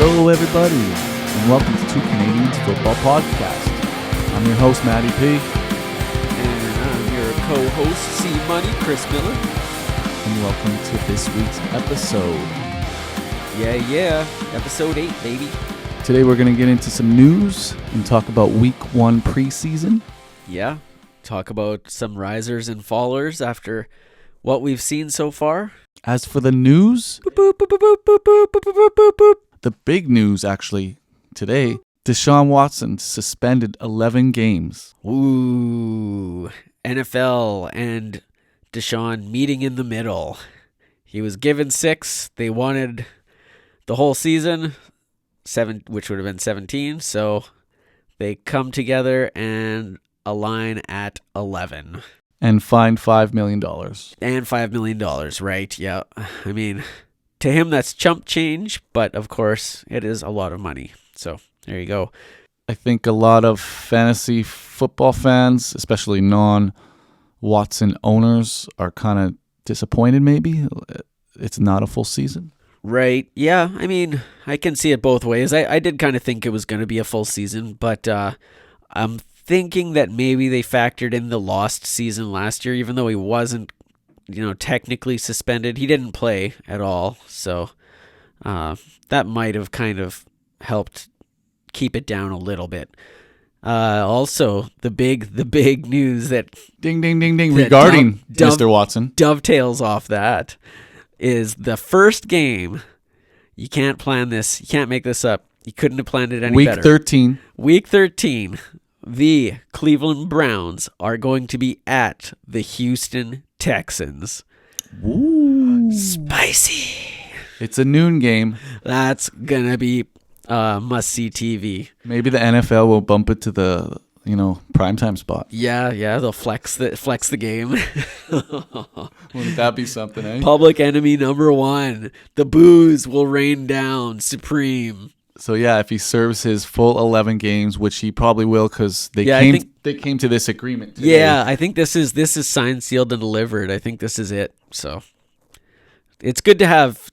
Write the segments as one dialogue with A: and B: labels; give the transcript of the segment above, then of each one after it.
A: Hello, everybody, and welcome to Two Canadians Football Podcast. I'm your host, Matty P.
B: And I'm your co-host, C-Money, Chris Miller.
A: And welcome to this week's episode.
B: Yeah. Episode 8, baby.
A: Today we're going to get into some news and talk about Week 1 preseason.
B: Yeah. Talk about some risers and fallers after what we've seen so far.
A: As for the news, the big news actually today, Deshaun Watson suspended 11 games.
B: Ooh. NFL and Deshaun meeting in the middle. He was given 6. They wanted the whole season, 7, which would have been 17. So they come together and align at 11.
A: And fined $5 million.
B: And $5 million, right? Yeah. I mean, to him, that's chump change, but of course, it is a lot of money. So there you go.
A: I think a lot of fantasy football fans, especially non-Watson owners, are kind of disappointed maybe. It's not a full season.
B: Right. Yeah. I mean, I can see it both ways. I did kind of think it was going to be a full season, but I'm thinking that maybe they factored in the lost season last year, even though he wasn't, technically suspended. He didn't play at all. So that might have kind of helped keep it down a little bit. Also, the big news that
A: ding regarding Mr. Watson
B: dovetails off that is the first game. You can't plan this. You can't make this up. You couldn't have planned it any better.
A: Week
B: 13. The Cleveland Browns are going to be at the Houston Texans.
A: Ooh.
B: Spicy.
A: It's a noon game.
B: That's going to be must-see TV.
A: Maybe the NFL will bump it to the, primetime spot.
B: Yeah, they'll flex the game.
A: Wouldn't that be something, eh?
B: Public enemy number 1. The booze will rain down supreme.
A: So yeah, if he serves his full 11 games, which he probably will, because they came to this agreement today.
B: Yeah, I think this is signed, sealed, and delivered. I think this is it. So it's good to have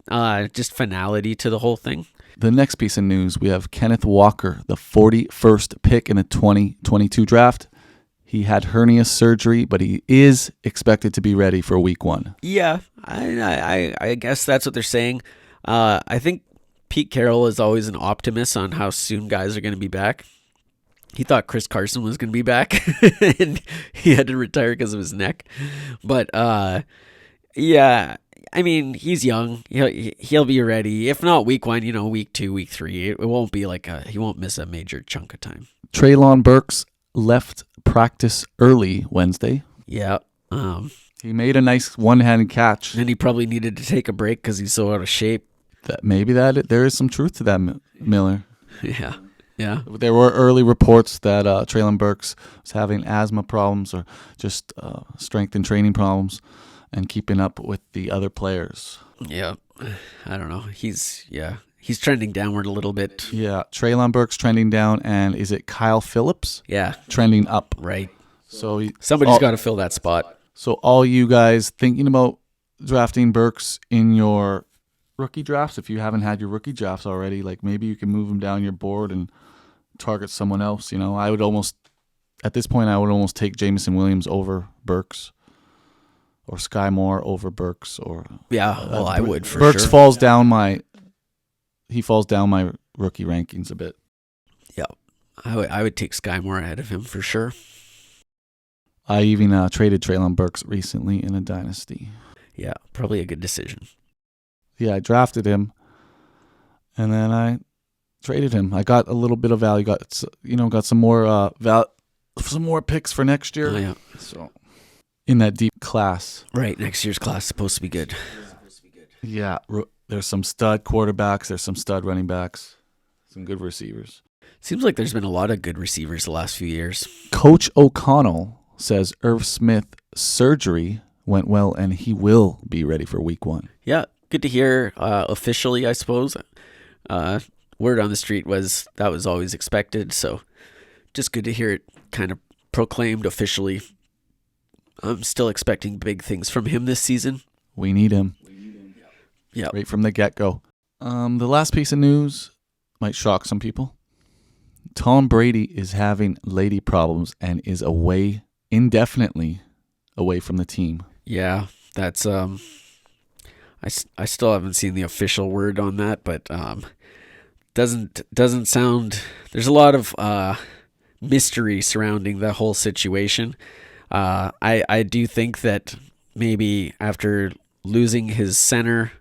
B: just finality to the whole thing.
A: The next piece of news, we have Kenneth Walker, the 41st pick in the 2022 draft. He had hernia surgery, but he is expected to be ready for Week 1.
B: Yeah, I guess that's what they're saying. I think Pete Carroll is always an optimist on how soon guys are going to be back. He thought Chris Carson was going to be back, and he had to retire because of his neck. But yeah, I mean, he's young. He'll be ready. If not Week 1, Week 2, Week 3. It won't be he won't miss a major chunk of time.
A: Treylon Burks left practice early Wednesday.
B: Yeah.
A: He made a nice one-handed catch.
B: And he probably needed to take a break because he's so out of shape.
A: There is some truth to that, Miller.
B: Yeah.
A: There were early reports that Treylon Burks was having asthma problems or just strength and training problems and keeping up with the other players.
B: Yeah. I don't know. He's trending downward a little bit.
A: Yeah. Treylon Burks trending down, and is it Kyle Phillips?
B: Yeah.
A: Trending up.
B: Right.
A: So
B: somebody's got to fill that spot.
A: So all you guys thinking about drafting Burks in your rookie drafts, if you haven't had your rookie drafts already, maybe you can move him down your board and target someone else. I would almost take Jameson Williams over Burks, or Sky Moore over Burks, or
B: I would for
A: Burks
B: sure.
A: falls down my rookie rankings a bit.
B: Yeah, I would take Sky Moore ahead of him for sure.
A: I even traded Treylon Burks recently in a dynasty.
B: Yeah, probably a good decision.
A: Yeah, I drafted him, and then I traded him. I got a little bit of value. Got some more some more picks for next year.
B: Oh, yeah.
A: So in that deep class,
B: right? Next year's class is supposed to be good.
A: Yeah, there's some stud quarterbacks. There's some stud running backs. Some good receivers.
B: Seems like there's been a lot of good receivers the last few years.
A: Coach O'Connell says Irv Smith surgery went well, and he will be ready for Week 1.
B: Yeah. Good to hear officially, I suppose. Word on the street was that was always expected, so just good to hear it kind of proclaimed officially. I'm still expecting big things from him this season.
A: We need him.
B: Yeah.
A: Right from the get-go. The last piece of news, might shock some people. Tom Brady is having lady problems and is away indefinitely away from the team.
B: Yeah, that's I still haven't seen the official word on that, but doesn't sound. There's a lot of mystery surrounding the whole situation. I do think that maybe after losing his center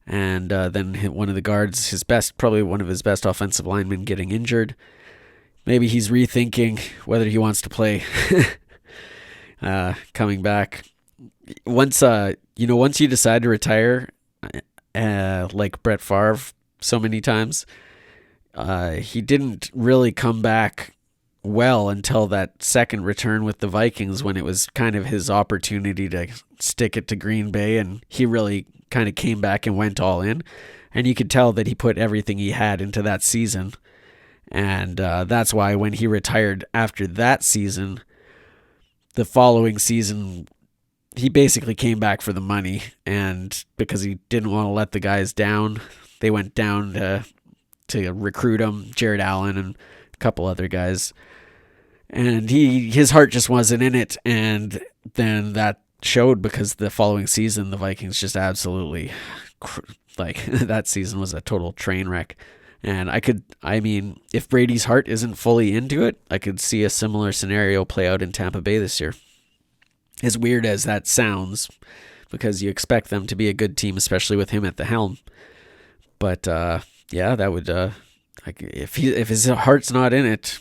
B: and then one of the guards, probably one of his best offensive linemen, getting injured, maybe he's rethinking whether he wants to play. Coming back once you decide to retire, like Brett Favre so many times, he didn't really come back well until that second return with the Vikings, when it was kind of his opportunity to stick it to Green Bay, and he really kind of came back and went all in, and you could tell that he put everything he had into that season. And that's why when he retired after that season, the following season, he basically came back for the money, and because he didn't want to let the guys down, they went down to recruit him, Jared Allen and a couple other guys. And his heart just wasn't in it, and then that showed, because the following season the Vikings just absolutely that season was a total train wreck. And if Brady's heart isn't fully into it, I could see a similar scenario play out in Tampa Bay this year. As weird as that sounds, because you expect them to be a good team, especially with him at the helm. But that would if his heart's not in it,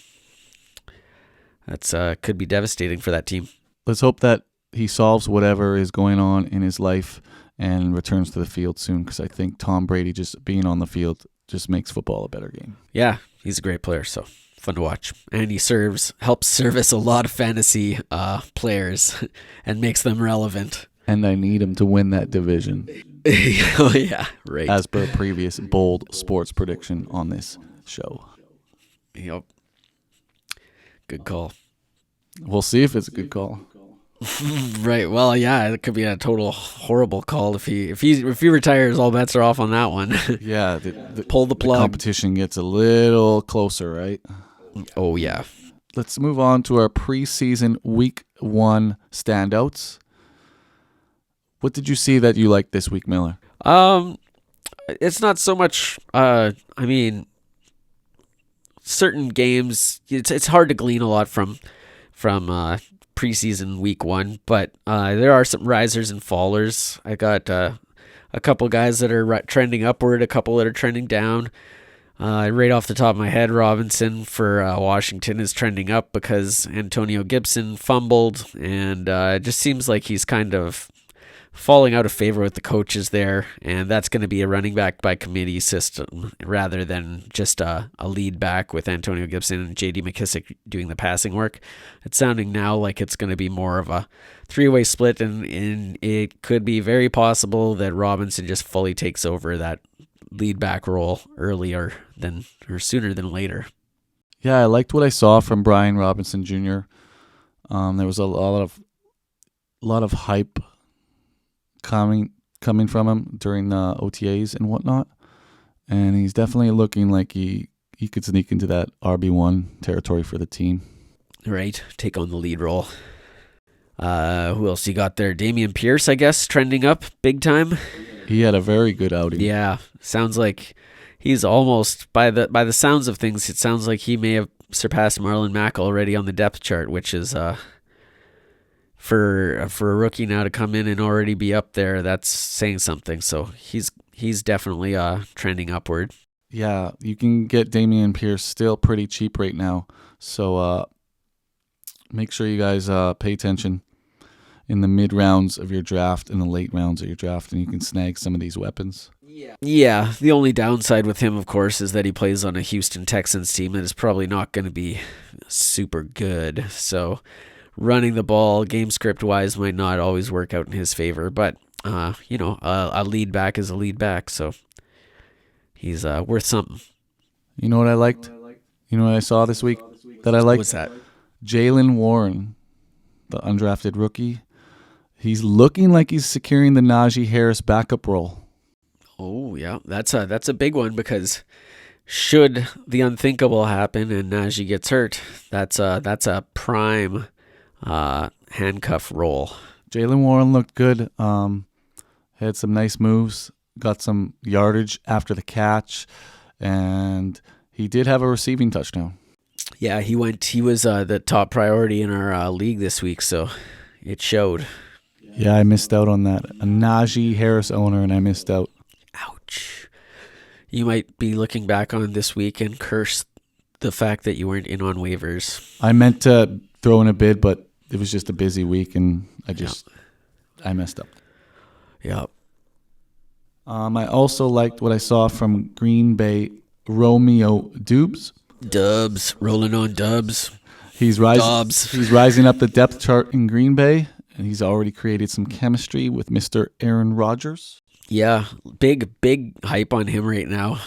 B: that's could be devastating for that team.
A: Let's hope that he solves whatever is going on in his life and returns to the field soon, because I think Tom Brady just being on the field just makes football a better game.
B: Yeah, he's a great player, so fun to watch. And he helps service a lot of fantasy players and makes them relevant.
A: And I need him to win that division.
B: Oh, yeah, right.
A: As per previous bold sports prediction on this show.
B: Yep. Good call.
A: We'll see if it's a good call.
B: Right. Well, yeah, it could be a total horrible call if he retires. All bets are off on that one.
A: Yeah,
B: pull the plug.
A: The competition gets a little closer, right?
B: Oh yeah.
A: Let's move on to our preseason week 1 standouts. What did you see that you liked this week, Miller?
B: It's not so much. Certain games. It's hard to glean a lot from preseason week 1, but there are some risers and fallers. I got a couple guys that are trending upward, a couple that are trending down. Right off the top of my head, Robinson for Washington is trending up because Antonio Gibson fumbled, and it just seems like he's kind of falling out of favor with the coaches there, and that's going to be a running back by committee system rather than just a lead back with Antonio Gibson and J.D. McKissick doing the passing work. It's sounding now like it's going to be more of a 3-way split, and it could be very possible that Robinson just fully takes over that lead back role sooner than later.
A: Yeah, I liked what I saw from Brian Robinson Jr. There was a lot of hype coming from him during the OTAs and whatnot, and he's definitely looking like he could sneak into that RB1 territory for the team.
B: Right, take on the lead role. Who else you got there? Dameon Pierce, I guess, trending up big time.
A: He had a very good outing.
B: Yeah, sounds like he's almost, by the sounds of things, it sounds like he may have surpassed Marlon Mack already on the depth chart, which is for a rookie now to come in and already be up there, that's saying something. So he's definitely trending upward.
A: Yeah, you can get Dameon Pierce still pretty cheap right now. So make sure you guys pay attention in the mid rounds of your draft and the late rounds of your draft, and you can snag some of these weapons.
B: Yeah, the only downside with him, of course, is that he plays on a Houston Texans team that is probably not going to be super good. So running the ball, game script wise, might not always work out in his favor. But a lead back is a lead back, so he's worth something.
A: You know what I liked? You know what I saw this week that I liked?
B: What's that?
A: Jaylen Warren, the undrafted rookie. He's looking like he's securing the Najee Harris backup role.
B: Oh yeah, that's a big one because should the unthinkable happen and Najee gets hurt, that's a prime handcuff roll.
A: Jaylen Warren looked good. Had some nice moves. Got some yardage after the catch, and he did have a receiving touchdown.
B: Yeah, he was the top priority in our league this week, so it showed.
A: Yeah, I missed out on that. A Najee Harris owner, and I missed out.
B: Ouch. You might be looking back on this week and curse the fact that you weren't in on waivers.
A: I meant to throw in a bid, but it was just a busy week, and I messed up.
B: Yeah.
A: I also liked what I saw from Green Bay, Romeo Dubes.
B: Dubs, rolling on dubs.
A: He's rising up the depth chart in Green Bay, and he's already created some chemistry with Mr. Aaron Rodgers.
B: Yeah, big hype on him right now.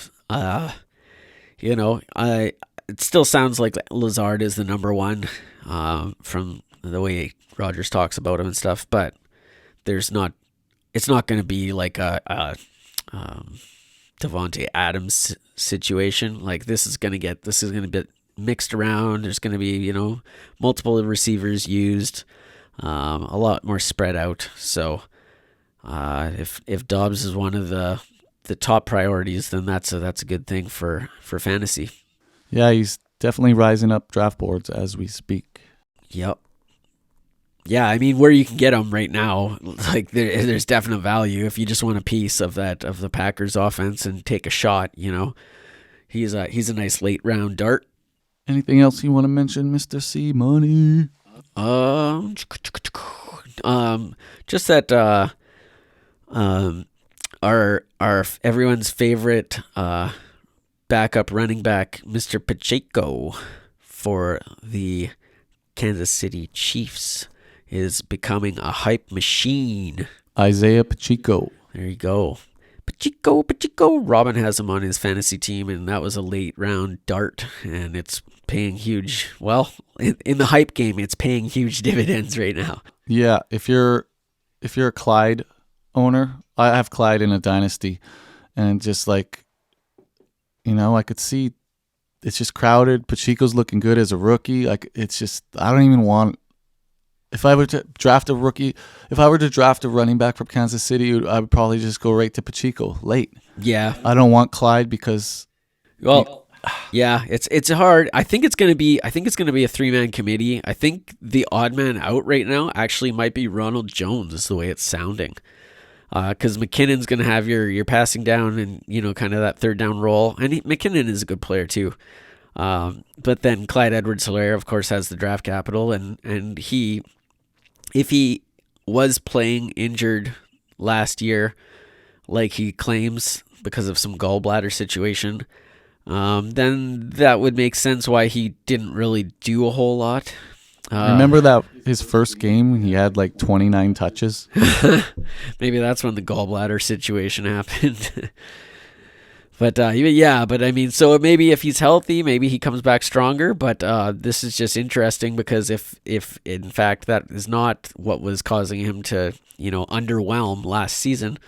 B: It still sounds like Lazard is the number one from the way Rodgers talks about him and stuff, but it's not going to be like a Devontae Adams situation. Like this is going to be mixed around. There's going to be, multiple receivers used, a lot more spread out. So if Dobbs is one of the top priorities, then that's a good thing for fantasy.
A: Yeah, he's definitely rising up draft boards as we speak.
B: Yep. Yeah, I mean, where you can get him right now, like there's definite value if you just want a piece of the Packers offense and take a shot. He's a nice late round dart.
A: Anything else you want to mention, Mr. C-Money?
B: Just that our everyone's favorite backup running back, Mr. Pacheco, for the Kansas City Chiefs, is becoming a hype machine.
A: Isaiah Pacheco.
B: There you go. Pacheco. Robin has him on his fantasy team, and that was a late round dart, and it's paying huge. Well, in the hype game, it's paying huge dividends right now.
A: Yeah, if you're a Clyde owner, I have Clyde in a dynasty, and just like, I could see it's just crowded. Pacheco's looking good as a rookie. Like it's just, I don't even want. If I were to draft a running back from Kansas City, I would probably just go right to Pacheco late.
B: Yeah.
A: I don't want Clyde because.
B: Well, yeah, it's hard. I think it's gonna be a 3-man committee. I think the odd man out right now actually might be Ronald Jones, is the way it's sounding. Because McKinnon's gonna have your passing down and kind of that third down role, and McKinnon is a good player too. But then Clyde Edwards-Helaire, of course, has the draft capital, and if he was playing injured last year, like he claims because of some gallbladder situation, then that would make sense why he didn't really do a whole lot.
A: Remember that his first game, he had like 29 touches?
B: Maybe that's when the gallbladder situation happened. But I mean, so maybe if he's healthy, maybe he comes back stronger. But this is just interesting because if in fact that is not what was causing him to underwhelm last season,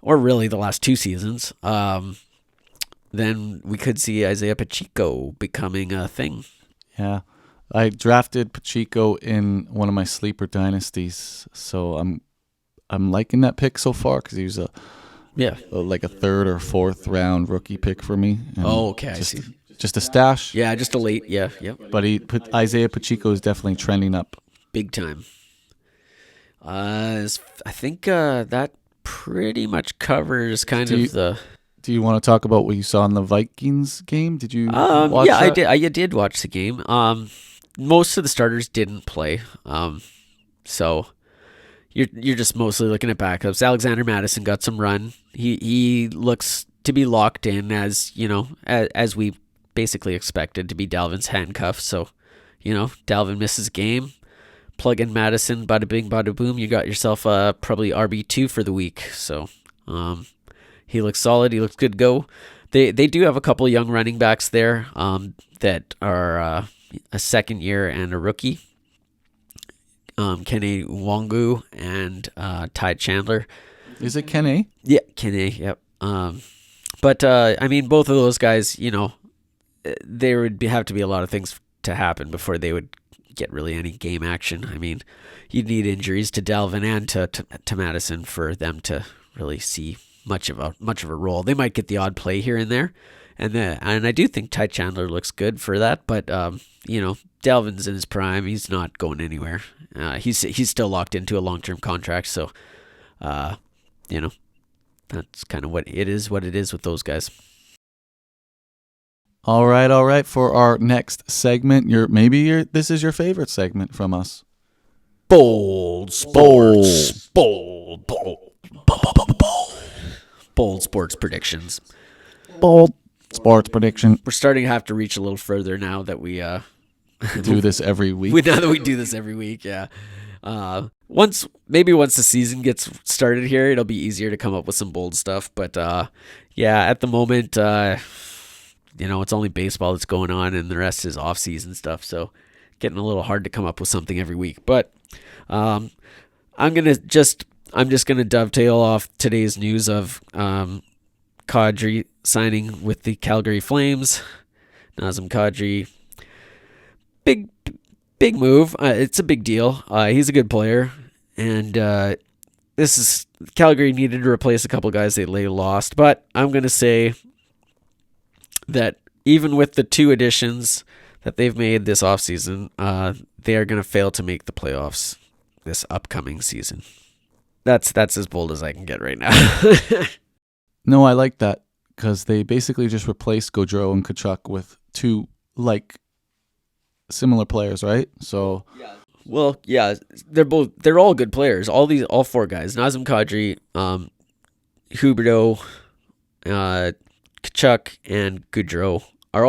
B: or really the last two seasons, then we could see Isaiah Pacheco becoming a thing.
A: Yeah, I drafted Pacheco in one of my sleeper dynasties, so I'm liking that pick so far because he was like a third or fourth round rookie pick for me.
B: Oh, okay, I see.
A: Just a stash.
B: Yeah, just a late. Yeah, yep.
A: But Isaiah Pacheco is definitely trending up
B: big time. I think that pretty much covers kind of the.
A: Do you want to talk about what you saw in the Vikings game? Did you watch
B: that?
A: I
B: did. I did watch the game. Most of the starters didn't play. So you're just mostly looking at backups. Alexander Madison got some run. He looks to be locked in as as we basically expected to be Dalvin's handcuff. So Dalvin misses game. Plug in Madison, bada bing, bada boom. You got yourself probably RB2 for the week. So he looks solid. He looks good to go. They do have a couple young running backs there that are a second year and a rookie. Kenny Wangu and Ty Chandler.
A: Is it Kenny?
B: Yeah, Kenny. Yep. But I mean, both of those guys, there would have to be a lot of things to happen before they would get really any game action. I mean, you'd need injuries to Dalvin and to Madison for them to really see much of a role. They might get the odd play here and there, and I do think Ty Chandler looks good for that. But Dalvin's in his prime. He's not going anywhere. He's still locked into a long-term contract. So, that's kind of what it is with those guys.
A: All right. For our next segment, this is your favorite segment from us.
B: Bold sports. Bold sports predictions.
A: Bold sports prediction.
B: We're starting to have to reach a little further now that we
A: do this every week.
B: Now that we do this every week, yeah. Once the season gets started here, it'll be easier to come up with some bold stuff. But at the moment, it's only baseball that's going on, and the rest is off-season stuff. So getting a little hard to come up with something every week. But I'm just gonna dovetail off today's news of Kadri signing with the Calgary Flames. Nazem Kadri, big move. It's a big deal. He's a good player, and Calgary needed to replace a couple guys they lost. But I'm gonna say that even with the 2 additions that they've made this offseason, they are going to fail to make the playoffs this upcoming season. That's as bold as I can get right now.
A: No, I like that because they basically just replaced Gaudreau and Tkachuk with 2 similar players, right? So
B: well, yeah, they're all good players. All 4 guys, Nazem Kadri, Huberdeau, Tkachuk, and Gaudreau are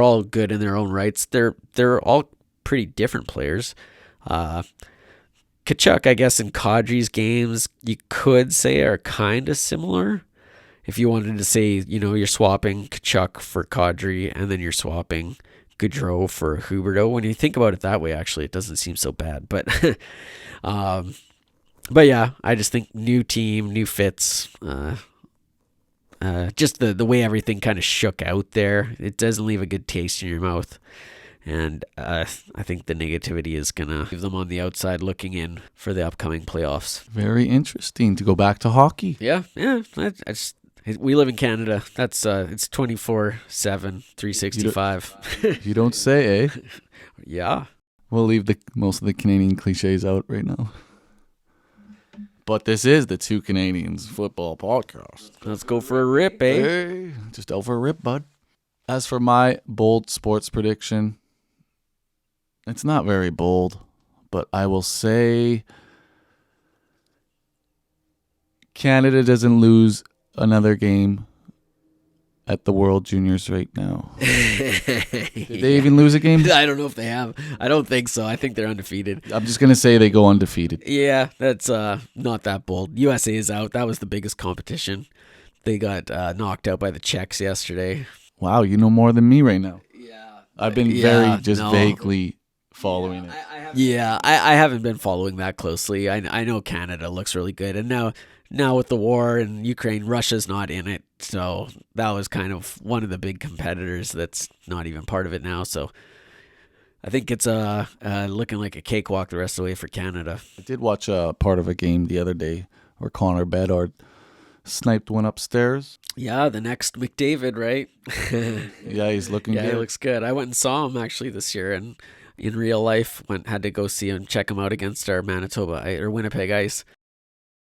B: all good in their own rights. They're all pretty different players. Tkachuk, I guess, in Kadri's games, you could say are kind of similar. If you wanted to say, you're swapping Tkachuk for Kadri, and then you're swapping Gaudreau for Huberdeau. When you think about it that way, actually, it doesn't seem so bad. But, but yeah, I just think new team, new fits. Just the way everything kind of shook out there, it doesn't leave a good taste in your mouth. And I think the negativity is going to leave them on the outside looking in for the upcoming playoffs.
A: Very interesting to go back to hockey.
B: Yeah. We live in Canada. That's it's 24/7, 365.
A: You don't say, eh?
B: Yeah.
A: We'll leave most of the Canadian cliches out right now. But this is the Two Canadians Football Podcast.
B: Let's go for a rip, eh?
A: Hey, just over a rip, bud. As for my bold sports prediction, it's not very bold, but I will say Canada doesn't lose another game at the World Juniors right now. Did they even lose a game?
B: I don't know if they have. I don't think so. I think they're undefeated.
A: I'm just going to say they go undefeated.
B: Yeah, that's not that bold. USA is out. That was the biggest competition. They got knocked out by the Czechs yesterday.
A: Wow, you know more than me right now.
B: Yeah.
A: I've been vaguely following it.
B: I haven't been following that closely. I know Canada looks really good. And now with the war in Ukraine, Russia's not in it. So that was kind of one of the big competitors that's not even part of it now. So I think it's looking like a cakewalk the rest of the way for Canada.
A: I did watch a part of a game the other day where Connor Bedard sniped one upstairs.
B: Yeah, the next McDavid, right?
A: Yeah, he's looking good.
B: Yeah, he looks good. I went and saw him actually this year, and in real life, had to go see him, check him out against our Winnipeg Ice.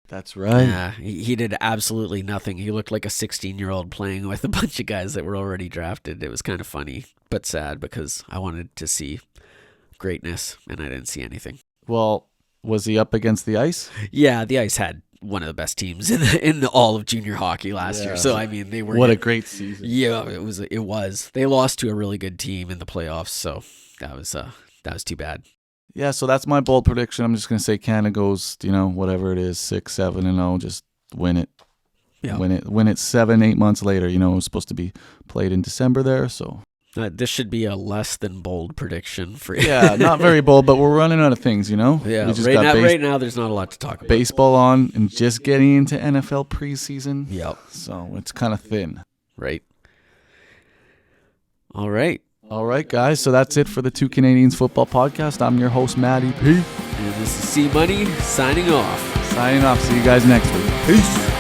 A: That's right.
B: Yeah, he did absolutely nothing. He looked like a 16-year-old playing with a bunch of guys that were already drafted. It was kind of funny, but sad because I wanted to see greatness, and I didn't see anything.
A: Well, was he up against the Ice?
B: Yeah, the Ice had one of the best teams in all of junior hockey last year. So I mean, they were
A: what a great season.
B: Yeah, it was. They lost to a really good team in the playoffs, so that was too bad.
A: Yeah, so that's my bold prediction. I'm just gonna say Canada goes, whatever it is, 6-7-0, just win it.
B: Yeah.
A: Win it 7-8 months later. It was supposed to be played in December there, so.
B: This should be a less than bold prediction for you.
A: Yeah, not very bold, but we're running out of things,
B: Yeah, right now there's not a lot to talk about.
A: Baseball on and just getting into NFL preseason.
B: Yep.
A: So it's kind of thin.
B: right? All right.
A: All right, guys. So that's it for the Two Canadians Football Podcast. I'm your host, Matty P.
B: And this is C-Money signing off.
A: Signing off. See you guys next week. Peace.